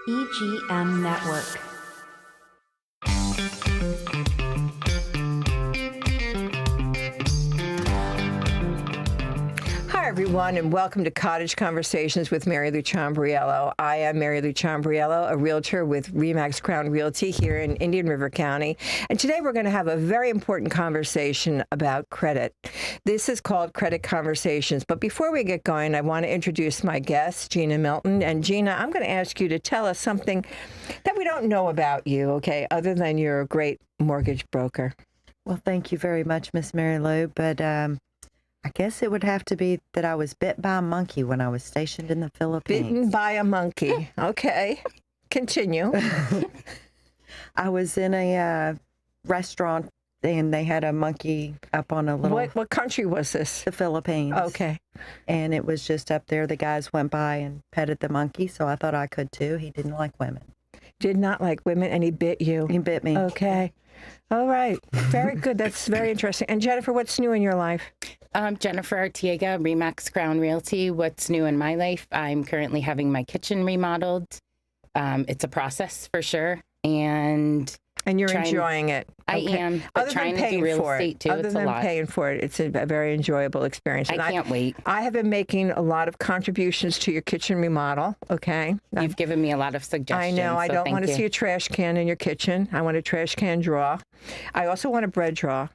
EGM Network. Hi, everyone, and welcome to Cottage Conversations with Mary Lou Ciambriello. I am Mary Lou Ciambriello, a realtor with RE/MAX Crown Realty here in Indian River County. And today we're going to have a very important conversation about credit. This is called Credit Conversations. But before we get going, I want to introduce my guest, Gina Milton. And Gina, I'm going to ask you to tell us something that we don't know about you, okay, other than you're a great mortgage broker. Well, thank you very much, Miss Mary Lou. But I guess it would have to be that I was bit by a monkey when I was stationed in the Philippines. Bitten by a monkey. Okay. Continue. I was in a restaurant, and they had a monkey up on a little... What country was this? The Philippines. Okay. And it was just up there. The guys went by and petted the monkey, so I thought I could too. He didn't like women. Did not like women, and he bit you. He bit me. Okay. All right. Very good. That's very interesting. And Jennifer, what's new in your life? Jennifer Artiega, RE/MAX Crown Realty. What's new in my life? I'm currently having my kitchen remodeled. It's a process for sure. And you're enjoying it. I am. But Other trying than to do paying real for estate it. too. Other It's than a lot. paying for it, it's a very enjoyable experience. I And can't wait. I have been making a lot of contributions to your kitchen remodel, okay? You've given me a lot of suggestions. I know. I so don't thank want to you. see a trash can in your kitchen. I want a trash can drawer. I also want a bread drawer,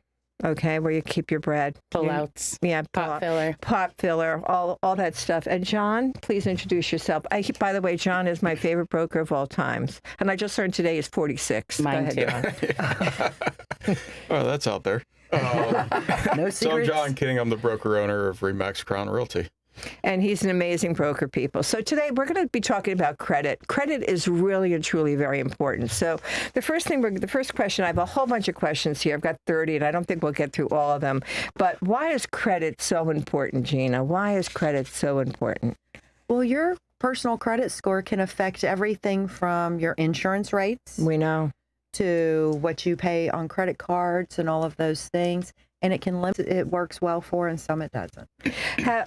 okay, where you keep your bread. Pullouts. Yeah, Pot filler. Pot filler, all that stuff. And John, please introduce yourself. By the way, John is my favorite broker of all times. And I just learned today he's 46. Mine Go ahead, too. John. Oh, that's out there. No So I'm secrets. John King. I'm the broker owner of RE/MAX Crown Realty. And he's an amazing broker, people. So today we're going to be talking about credit. Credit is really and truly very important. So the first question, I have a whole bunch of questions here. I've got 30, and I don't think we'll get through all of them. But why is credit so important, Gina? Why is credit so important? Well, your personal credit score can affect everything from your insurance rates We know. to what you pay on credit cards and all of those things. And it can limit, it works well for, and some it doesn't.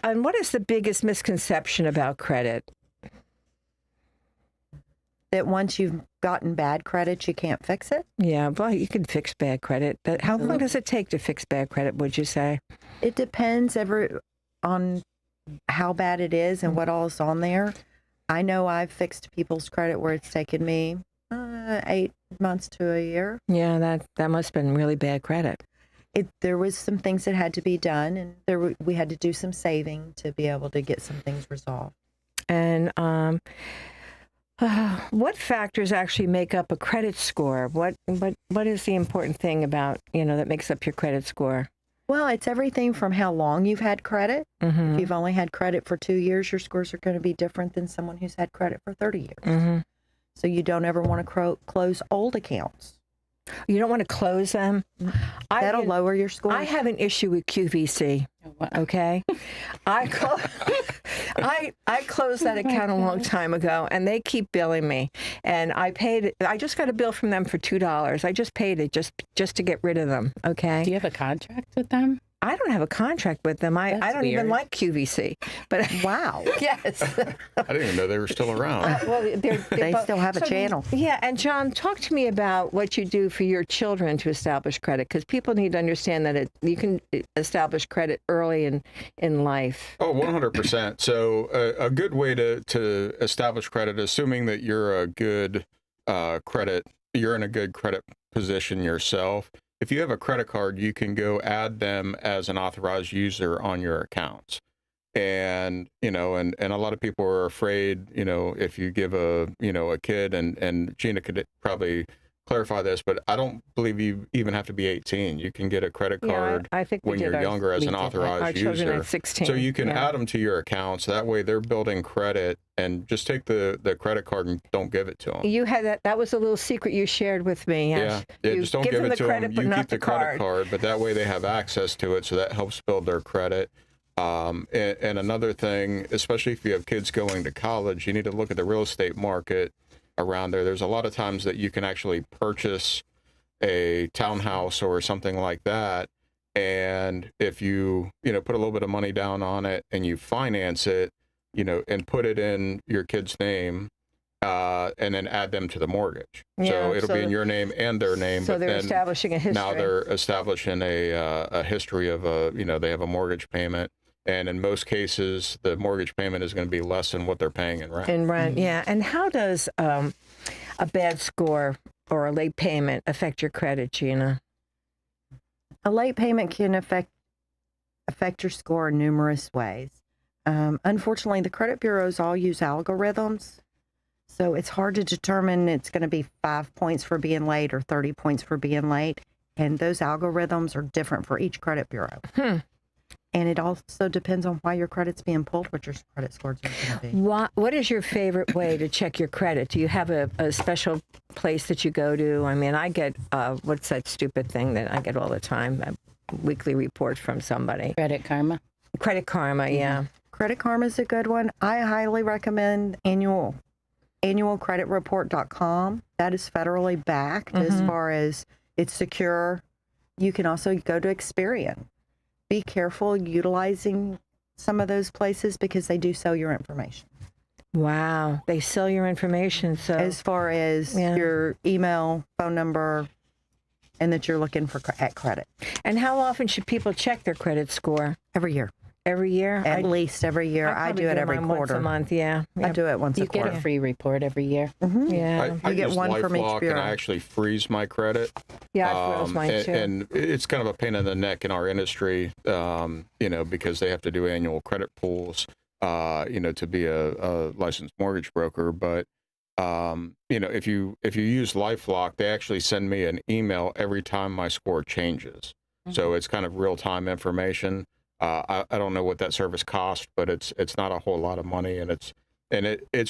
And what is the biggest misconception about credit? That once you've gotten bad credit, you can't fix it. Yeah, well, you can fix bad credit. How long does it take to fix bad credit, would you say? It depends on how bad it is and what all is on there. I know I've fixed people's credit where it's taken me 8 months to a year. Yeah, that must have been really bad credit. There was some things that had to be done, and we had to do some saving to be able to get some things resolved. And what factors actually make up a credit score? What is the important thing about, that makes up your credit score? Well, it's everything from how long you've had credit. Mm-hmm. If you've only had credit for 2 years, your scores are going to be different than someone who's had credit for 30 years. Mm-hmm. So you don't ever want to close old accounts. You don't want to close them. That'll lower your score. I have an issue with QVC. Okay, I closed that account a long time ago, and they keep billing me. And I paid it. I just got a bill from them for $2. I just paid it just to get rid of them. Okay. Do you have a contract with them? I don't have a contract with them. I don't even weird. like QVC. But Wow. yes. I didn't even know they were still around. Well, They still have a channel. Yeah, and John, talk to me about what you do for your children to establish credit, because people need to understand that you can establish credit early in life. Oh, 100%. So a good way to establish credit, assuming that you're a good you're in a good credit position yourself. If you have a credit card, you can go add them as an authorized user on your accounts. And, and a lot of people are afraid, if you give a kid, and Gina could probably clarify this, but I don't believe you even have to be 18. You can get a credit card I think when you're younger as an authorized Our children user. are 16. So you can add them to your accounts. That way they're building credit, and just take the credit card and don't give it to them. You had that was a little secret you shared with me. Yes. Yeah, You just don't give them it the to credit, them. but You not keep the credit card. card, but that way they have access to it, so that helps build their credit. And another thing, especially if you have kids going to college, you need to look at the real estate market around there. There's a lot of times that you can actually purchase a townhouse or something like that, and if you put a little bit of money down on it and you finance it, and put it in your kid's name, and then add them to the mortgage. Yeah, So it'll so be in your name and their name. So but they're then establishing a history. now they're establishing a history of they have a mortgage payment. And in most cases, the mortgage payment is going to be less than what they're paying in rent. In rent, yeah. And how does a bad score or a late payment affect your credit, Gina? A late payment can affect your score in numerous ways. Unfortunately, the credit bureaus all use algorithms, so it's hard to determine it's going to be 5 points for being late or 30 points for being late, and those algorithms are different for each credit bureau. And it also depends on why your credit's being pulled, what your credit scores are going to be. What is your favorite way to check your credit? Do you have a special place that you go to? I mean, I get, what's that stupid thing that I get all the time? A weekly report from somebody. Credit Karma. Credit Karma, yeah. Credit Karma is a good one. I highly recommend annualcreditreport.com. That is federally backed as far as it's secure. You can also go to Experian. Be careful utilizing some of those places because they do sell your information. Wow, they sell your information. So as far as your email, phone number, and that you're looking for at credit. And how often should people check their credit score? Every year. Every year? At least every year. I do it every quarter. Once a month, yeah. I do it once a quarter. You get a free report every year. Yeah. I You get use one from each LifeLock, bureau. and I actually freeze my credit. Yeah, I froze mine too. And it's kind of a pain in the neck in our industry, because they have to do annual credit pools, to be a licensed mortgage broker. But, if you use LifeLock, they actually send me an email every time my score changes. So it's kind of real-time information. I don't know what that service costs, but it's not a whole lot of money, and it's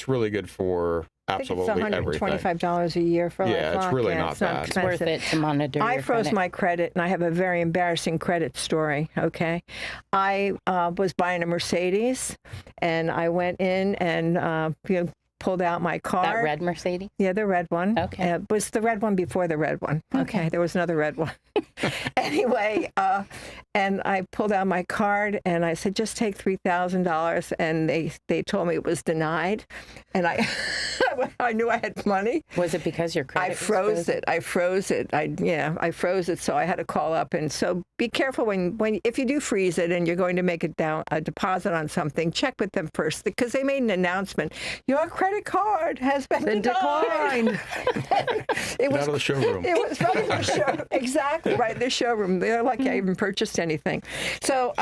really good for absolutely I think it's everything. $125 a year for Yeah, LifeLock. it's really not bad. It's worth it to monitor I your froze credit. my credit, and I have a very embarrassing credit story, okay? I was buying a Mercedes, and I went in and pulled out my card. That red Mercedes? Yeah, the red one. Okay. It was the red one before the red one. Okay, there was another red one. Anyway, and I pulled out my card, and I said, just take $3,000, and they told me it was denied, and I knew I had money. Was it because your credit I froze it. I froze it. I froze it, so I had to call up. And so be careful when if you do freeze it and you're going to make a deposit on something, check with them first, because they made an announcement. Your credit card has been declined. Get out of the showroom. It was right in the show. Exactly, right in the showroom. They're like, I even purchased anything. So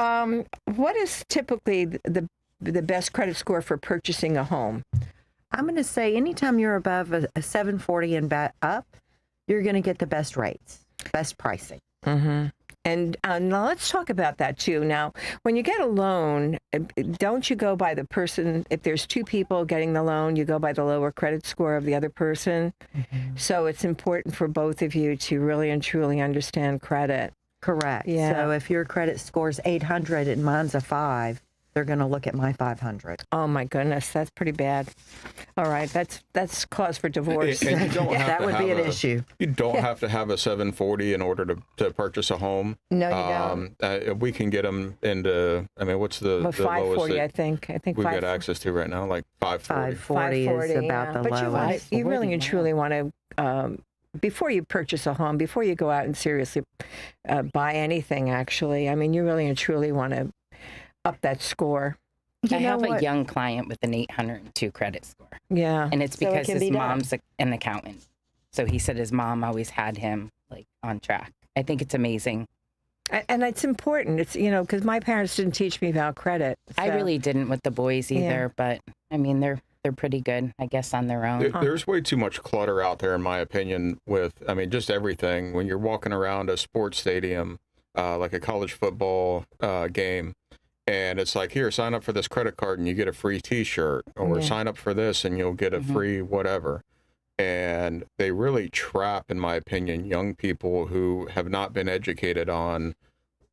what is typically the best credit score for purchasing a home? I'm going to say anytime you're above a 740 and up, you're going to get the best rates, best pricing. And now let's talk about that too. Now, when you get a loan, don't you go by the person? If there's two people getting the loan, you go by the lower credit score of the other person. So it's important for both of you to really and truly understand credit. Correct. Yeah. So if your credit score's 800 and mine's a 5, they're going to look at my 500. Oh my goodness, that's pretty bad. All right, that's cause for divorce. And you don't have That to would have be an issue. You don't have to have a 740 in order to purchase a home. No, you don't. We can get them into. I mean, what's the Well, lowest 540, that I think we've got 540. access to right now? Like 540. 540 is about the But lowest. you really and truly want to, before you purchase a home, before you go out and seriously buy anything, actually, I mean, you really and truly want to up that score. I have a young client with an 802 credit score. Yeah. And it's So it because can his be done. mom's an accountant. So he said his mom always had him on track. I think it's amazing. And it's important. It's, because my parents didn't teach me about credit. I so- really didn't with the boys either, but I mean, they're pretty good, I guess, on their own. There's way too much clutter out there, in my opinion, with, just everything. When you're walking around a sports stadium, like a college football game, and it's like, here, sign up for this credit card and you get a free T-shirt, or sign up for this and you'll get a free whatever. And they really trap, in my opinion, young people who have not been educated on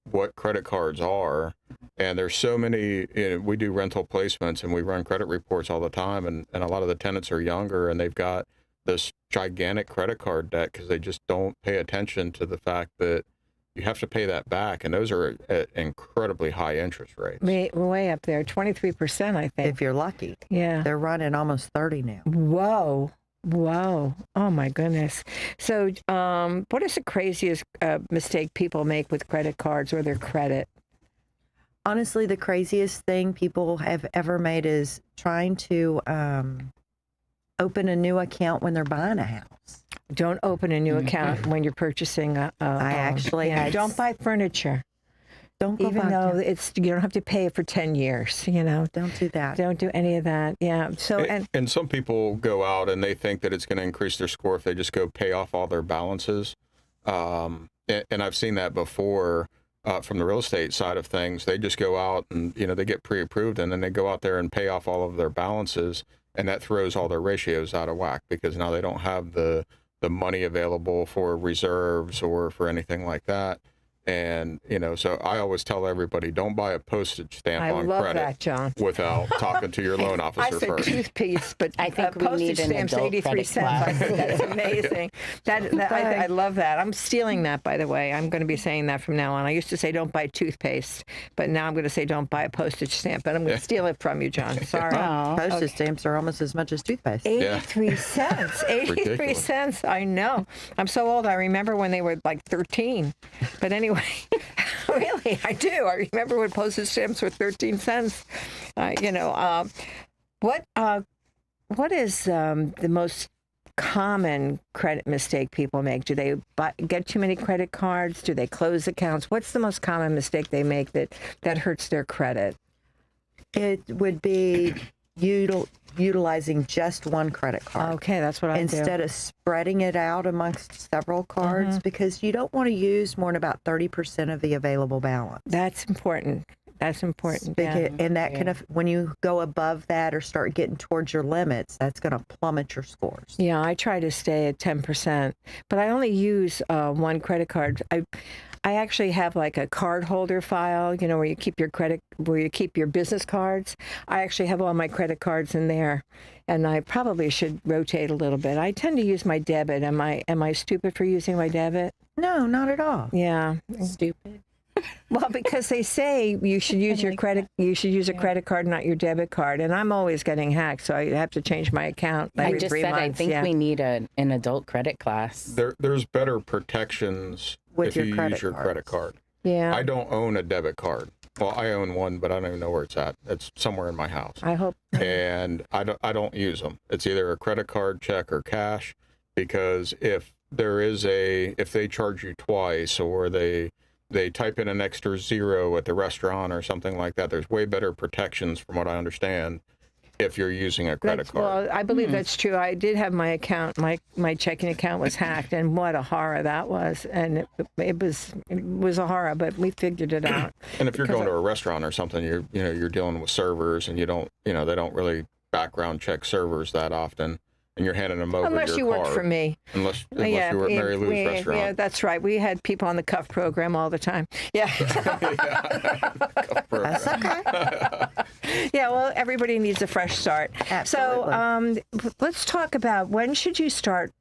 what credit cards are. And there's so many, we do rental placements and we run credit reports all the time. And a lot of the tenants are younger and they've got this gigantic credit card debt because they just don't pay attention to the fact that you have to pay that back, and those are at incredibly high interest rates. Way up there, 23%, I think. If you're lucky. Yeah. They're running almost 30 now. Whoa. Oh, my goodness. So what is the craziest mistake people make with credit cards or their credit? Honestly, the craziest thing people have ever made is trying to open a new account when they're buying a house. Don't open a new account when you're purchasing a I actually had- don't buy furniture. Don't go Even buy though a- you don't have to pay it for 10 years, you know. Don't do that. Don't do any of that. Yeah. So And some people go out and they think that it's going to increase their score if they just go pay off all their balances. And I've seen that before from the real estate side of things. They just go out and, they get pre-approved, and then they go out there and pay off all of their balances, and that throws all their ratios out of whack because now they don't have the money available for reserves or for anything like that. And, so I always tell everybody, don't buy a postage stamp I on love credit that, John. without talking to your loan I officer said first. toothpaste, but I think we postage need an stamps, adult 83 credit cents. I class. think that's amazing. I love that. I'm stealing that, by the way. I'm going to be saying that from now on. I used to say don't buy toothpaste, but now I'm going to say don't buy a postage stamp. But I'm going to steal it from you, John. Sorry. Aw. Postage stamps are almost as much as toothpaste. 83 cents. 83 Ridiculous. cents. I know. I'm so old. I remember when they were like 13. But anyway, really, I do. I remember when postage stamps were 13 cents. What is the most common credit mistake people make? Do they get too many credit cards? Do they close accounts? What's the most common mistake they make that hurts their credit? It would be utilizing just one credit card. Okay, that's what I do. Instead of spreading it out amongst several cards, because you don't want to use more than about 30% of the available balance. That's important. That's important. Yeah. And that kind of, when you go above that or start getting towards your limits, that's going to plummet your scores. Yeah, I try to stay at 10%, but I only use one credit card. I actually have like a card holder file, where you keep your business cards. I actually have all my credit cards in there, and I probably should rotate a little bit. I tend to use my debit. Am I stupid for using my debit? No, not at all. Yeah. Stupid. Well, because they say you should use your credit. You should use a credit card, not your debit card. And I'm always getting hacked, so I have to change my account every I just 3 said months. I think we need an adult credit class. There's better protections With if your you credit use your cards. credit card. Yeah. I don't own a debit card. Well, I own one, but I don't even know where it's at. It's somewhere in my house. I hope. And I don't use them. It's either a credit card, check, or cash, because if they charge you twice, or they type in an extra zero at the restaurant or something like that, there's way better protections from what I understand if you're using a credit card. Well, I believe that's true. I did have my account, my checking account was hacked, and what a horror that was. And it was a horror, but we figured it out. And if you're going to a restaurant or something, you're dealing with servers, and they don't really background check servers that often, and you're handing them over Unless your you card. worked for me. Unless you were at Mary Lou's restaurant. Yeah, that's right. We had people on the cuff program all the time. Yeah. That's okay. Yeah, well, everybody needs a fresh start. Absolutely. So let's talk about, when should you start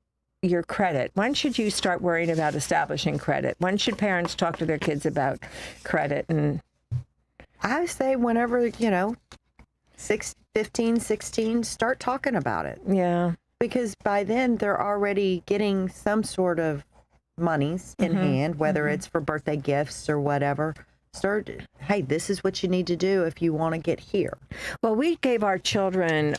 your credit? When should you start worrying about establishing credit? When should parents talk to their kids about credit? And I say whenever, 15, 16, start talking about it. yeah. Because by then they're already getting some sort of monies in hand, whether it's for birthday gifts or whatever. Hey, this is what you need to do if you want to get here. Well, we gave our children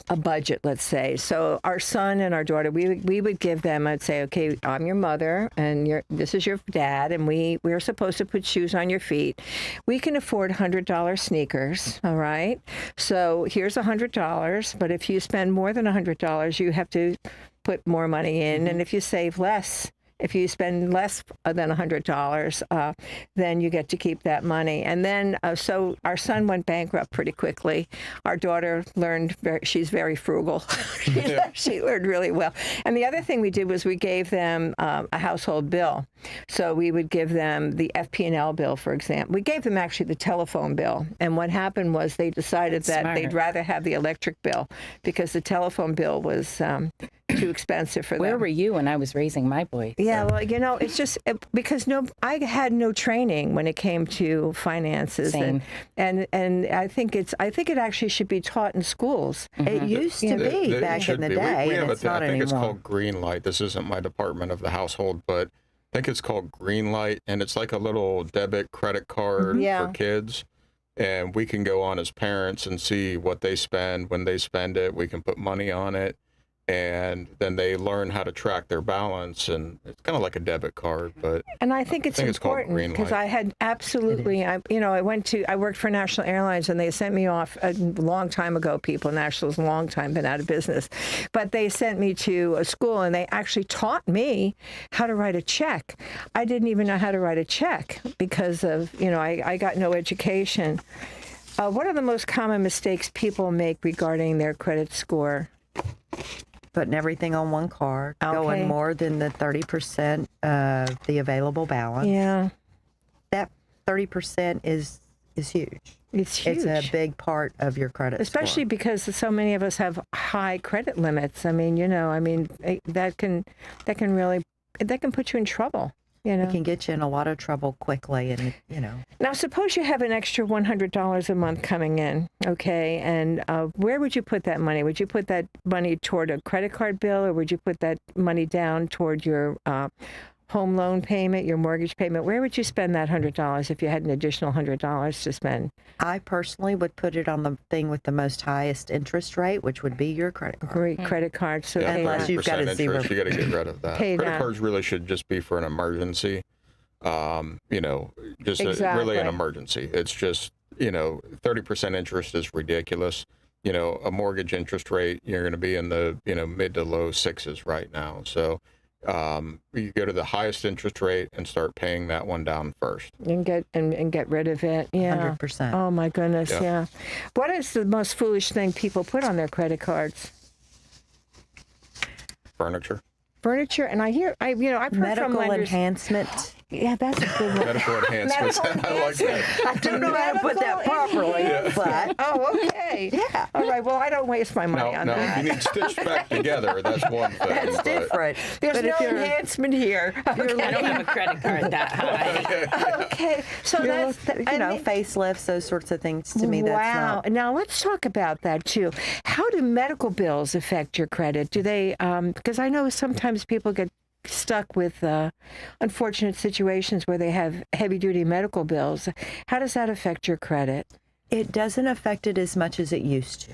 a budget, let's say. So our son and our daughter, we would give them, I'd say, okay, I'm your mother and this is your dad, and we're supposed to put shoes on your feet. We can afford $100 sneakers, all right? So here's $100, but if you spend more than $100, you have to put more money in, and if you save less, if you spend less than $100, then you get to keep that money. And then, so our son went bankrupt pretty quickly. Our daughter learned, she's very frugal. She learned really well. And the other thing we did was we gave them a household bill. So we would give them the FP&L bill, for example. We gave them actually the telephone bill. And what happened was they decided that Smart. they'd rather have the electric bill, because the telephone bill was too expensive for Where them. were you when I was raising my boys? Yeah, well, it's just because I had no training when it came to finances, Same. and I think it actually should be taught in schools. It used to be It back should in the be. day, We and have it's a, not I think anymore. it's called Green Light. This isn't my department of the household, but I think it's called Green Light, and it's like a little debit credit card Yeah. for kids. And we can go on as parents and see what they spend. When they spend it, we can put money on it. And then they learn how to track their balance. And it's kind of like a debit card, but And I think it's it's called important Green because Light. I had absolutely, I worked for National Airlines and they sent me off a long time ago, people. National's a long time been out of business. But they sent me to a school and they actually taught me how to write a check. I didn't even know how to write a check because of, I got no education. What are the most common mistakes people make regarding their credit score? Putting everything on one card, Okay. going more than the 30% of the available balance. Yeah, That 30% is huge. it's huge. It's a big part of your credit Especially score. because so many of us have high credit limits. I mean, that can put you in trouble. It can get you in a lot of trouble quickly, and Now, suppose you have an extra $100 a month coming in, okay? And where would you put that money? Would you put that money toward a credit card bill, or would you put that money down toward your home loan payment, your mortgage payment? Where would you spend that $100 if you had an additional $100 to spend? I personally would put it on the thing with the most highest interest rate, which would be your credit card. Great credit card. So yeah, pay Unless that. you've got a 30% zero. interest, you got to get rid of that. Pay Credit that. cards really should just be for an emergency. Just really an Exactly. emergency. It's just, 30% interest is ridiculous. A mortgage interest rate, you're going to be in the, mid to low sixes right now. So you go to the highest interest rate and start paying that one down first. And get rid of it. Yeah. 100%. Oh my goodness. Yeah. Yeah. What is the most foolish thing people put on their credit cards? Furniture. Furniture. And I've heard from Medical lenders. enhancement. Yeah, that's a good one. Medical enhancements. Medical I like that. I don't know how to put that properly, but Oh, okay. yeah. All right. Well, I don't waste my money on Now, that. if you need stitched back together, that's one thing. That's but- different. There's but no if you're, enhancement here. I don't have a credit card that high. Okay. So that's facelifts, those sorts of things, to me, that's wow. not. Now let's talk about that too. How do medical bills affect your credit? Do they? Because I know sometimes people get stuck with unfortunate situations where they have heavy-duty medical bills. How does that affect your credit? It doesn't affect it as much as it used to.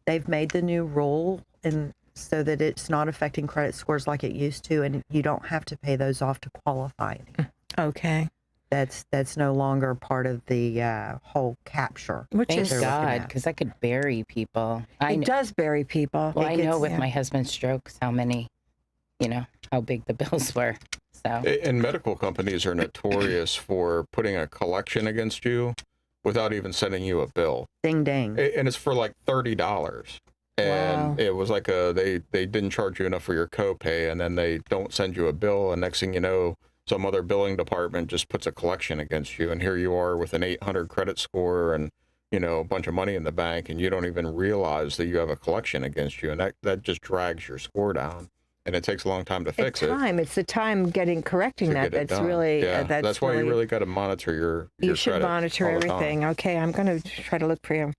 They've made the new rule, and so that it's not affecting credit scores like it used to, and you don't have to pay those off to qualify anymore. Okay. That's no longer part of the whole capture. Which Thank is they're looking God, at. because I could bury people. I it know, does bury people. well, It I know gets- with yeah. my husband's strokes how many, how big the bills were. So And medical companies are notorious for putting a collection against you without even sending you a bill. Ding ding. And it's for like $30. And Wow. it was like they didn't charge you enough for your copay, and then they don't send you a bill, and next thing you know, some other billing department just puts a collection against you, and here you are with an 800 credit score and a bunch of money in the bank, and you don't even realize that you have a collection against you, and that just drags your score down, and it takes a long time to fix it. It's the time correcting to that. get it That's done. really yeah. that's why really, you really got to monitor your you should credit monitor all the time. everything. Okay, I'm going to try to look for you.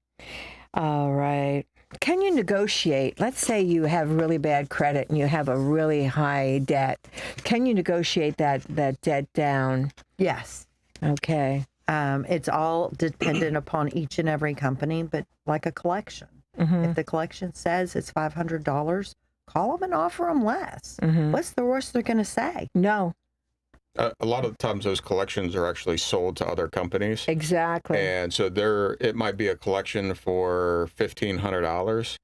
All right. Can you negotiate? Let's say you have really bad credit and you have a really high debt. Can you negotiate that debt down? Yes. Okay. It's all dependent upon each and every company, but like a collection. Mm-hmm. If the collection says it's $500, call them and offer them less. Mm-hmm. What's the worst they're going to say? No, A lot of the times those collections are actually sold to other companies. exactly. And so it might be a collection for $1,500,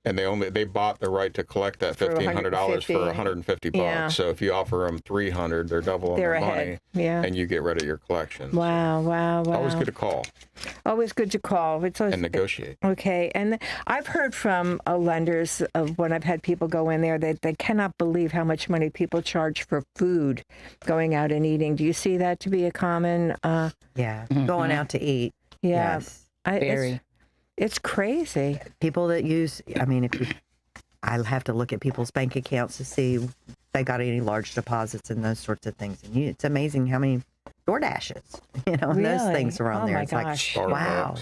and they bought the right to collect that For $1,500 for $150. $150. Yeah. So if you offer them $300, they're doubling They're their ahead. money, Yeah. and you get rid of your collection. Wow. Always good to call Always good to call. It's always, and negotiate. okay. And I've heard from lenders of when I've had people go in there that they cannot believe how much money people charge for food, going out and eating. Do you see that to be a common? Yeah. Going out to eat. Yeah. Yes. very. It's crazy. People that use, if you I have to look at people's bank accounts to see if they got any large deposits and those sorts of things. And it's amazing how many DoorDashes, and those Really? things are on Oh there. my It's gosh. like, wow.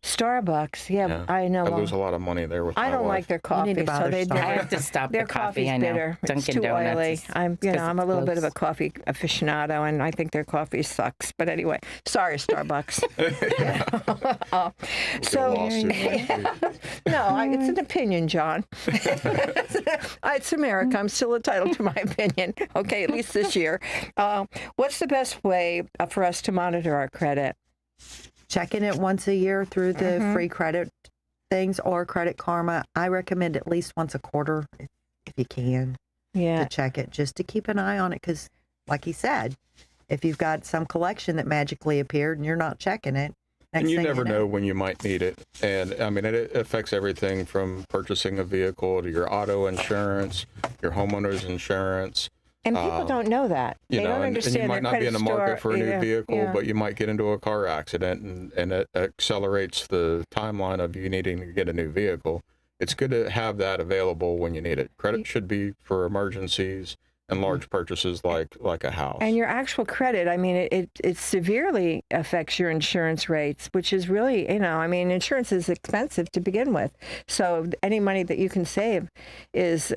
Starbucks, yeah, Yeah. I know. I lose a lot of money there with I my don't wife. like their You coffee, need to buy so their they Starbucks. I never. have to stop Their the coffee. coffee's I know. bitter. It's Dunkin' too Donuts. oily. Is- I'm it's 'cause I'm a it's little bit of a close. coffee aficionado, and I think their coffee sucks. But anyway, sorry, Starbucks. So no, it's an opinion, John. It's America. I'm still entitled to my opinion. Okay, at least this year. What's the best way for us to monitor our credit? Checking it once a year through the Mm-hmm. free credit things or Credit Karma. I recommend at least once a quarter if you can Yeah. to check it, just to keep an eye on it. Because, like he said, if you've got some collection that magically appeared and you're not checking it, next And you thing never know when you might need it. And I mean, it affects everything from purchasing a vehicle to your auto insurance, your homeowner's insurance. And people don't know that. You They know, don't and understand you might that not be in credit the market store- for a new yeah, vehicle, yeah. but you might get into a car accident and it accelerates the timeline of you needing to get a new vehicle. It's good to have that available when you need it. Credit should be for emergencies and large purchases like a house. And your actual credit, I mean, it severely affects your insurance rates, which is really, I mean, insurance is expensive to begin with. So any money that you can save is,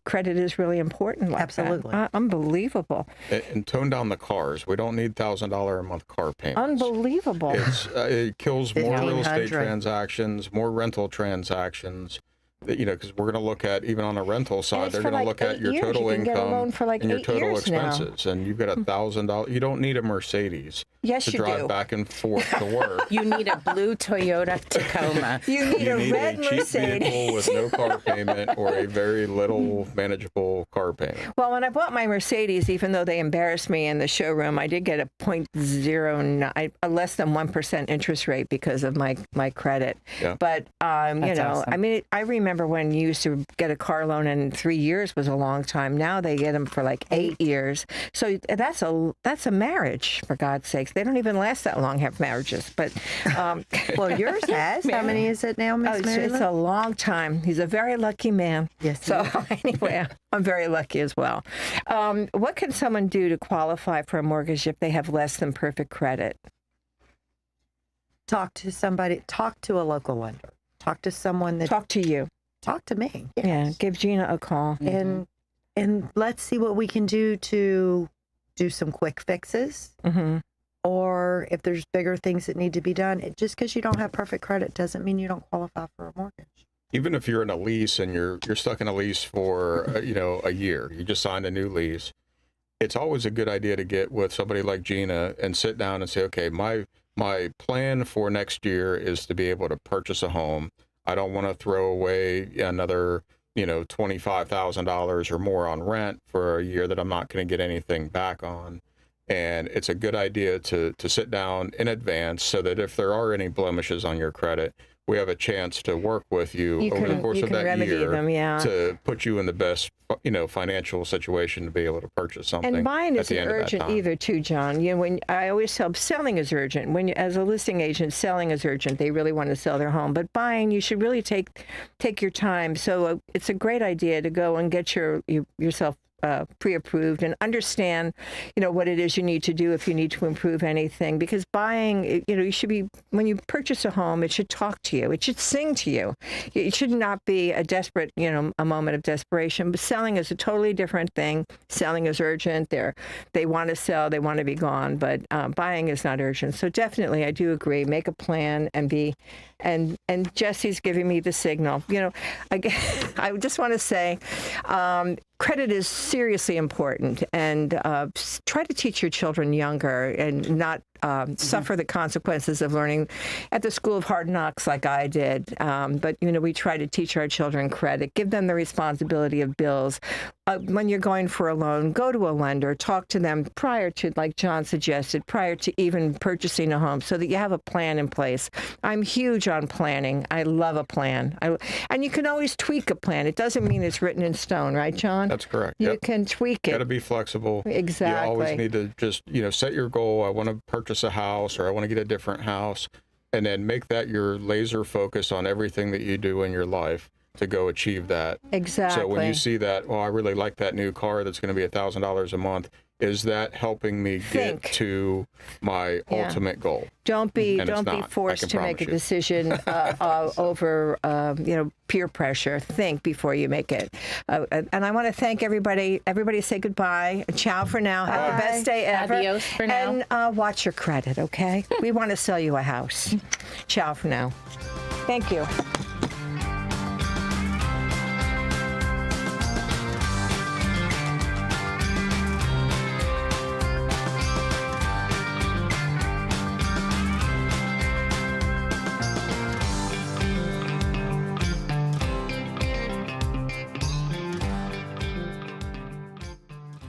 credit is really important. Like Absolutely. that. Unbelievable. And tone down the cars. We don't need $1,000 a month car payments. Unbelievable. It kills more real estate 1,500. transactions, more rental transactions. Because we're going to look at, even on a rental side, it's they're for going to like look at 8 your years. total You can get a income loan for like and your 8 total years now. expenses. And you've got $1,000. You don't need a Mercedes Yes, to you drive do. back and forth to work. You need a blue Toyota Tacoma. You need You a need red a cheap Mercedes. vehicle with no car payment or a very little manageable car payment. Well, when I bought my Mercedes, even though they embarrassed me in the showroom, I did get a 0.09, a less than 1% interest rate because of my credit. Yeah. But That's awesome. I mean, I remember when you used to get a car loan and 3 years was a long time. Now they get them for like 8 years. So that's a marriage, for God's sakes. They don't even last that long, have marriages. But Well, yours has. How many is it now, Miss it's Marilyn? a long time. He's a very lucky man. Yes, he So is. anyway, I'm very lucky as well. What can someone do to qualify for a mortgage if they have less than perfect credit? Talk to somebody. Talk to a local lender. Talk to someone that. Talk to you. Talk to me. Yeah, Yes. give Gina a call. And let's see what we can do to do some quick fixes. Hmm. Or if there's bigger things that need to be done. Just because you don't have perfect credit doesn't mean you don't qualify for a mortgage. Even if you're in a lease and you're stuck in a lease for a year, you just signed a new lease. It's always a good idea to get with somebody like Gina and sit down and say, okay, my plan for next year is to be able to purchase a home. I don't want to throw away another $25,000 or more on rent for a year that I'm not going to get anything back on. And it's a good idea to sit down in advance so that if there are any blemishes on your credit, we have a chance to work with you over the course of that remedy year them, yeah. to put you in the best, financial situation to be able to purchase something. And buying at isn't the end of that urgent time. either, too, John. When I always tell selling is urgent. When as a listing agent, selling is urgent. They really want to sell their home, but buying, you should really take your time. So it's a great idea to go and get yourself pre-approved and understand, what it is you need to do if you need to improve anything. Because buying, you should be, when you purchase a home, it should talk to you. It should sing to you. It should not be a desperate, a moment of desperation. But selling is a totally different thing. Selling is urgent. They want to sell. They want to be gone. But buying is not urgent. So definitely, I do agree. Make a plan and be. And Jesse's giving me the signal. Again, I just want to say, credit is seriously important, and try to teach your children younger and not suffer the consequences of learning at the school of hard knocks like I did. But, we try to teach our children credit, give them the responsibility of bills. When you're going for a loan, go to a lender, talk to them prior to, like John suggested, prior to even purchasing a home so that you have a plan in place. I'm huge on planning. I love a plan. And you can always tweak a plan. It doesn't mean it's written in stone, right, John? That's correct. You can tweak it. Got to be flexible. Exactly. You always need to just, set your goal. I want to purchase a house or I want to get a different house, and then make that your laser focus on everything that you do in your life. to go achieve that. Exactly. So when you see that, well, I really like that new car that's going to be $1,000 a month, is that helping me Think. get to my ultimate goal? Don't be And it's don't be not, I forced can to make a promise you. decision over peer pressure. Think before you make it. And I want to thank everybody. Everybody say goodbye. Ciao for now. Have the best day ever. Adios for now. And watch your credit, okay? We want to sell you a house. Ciao for now. Thank you.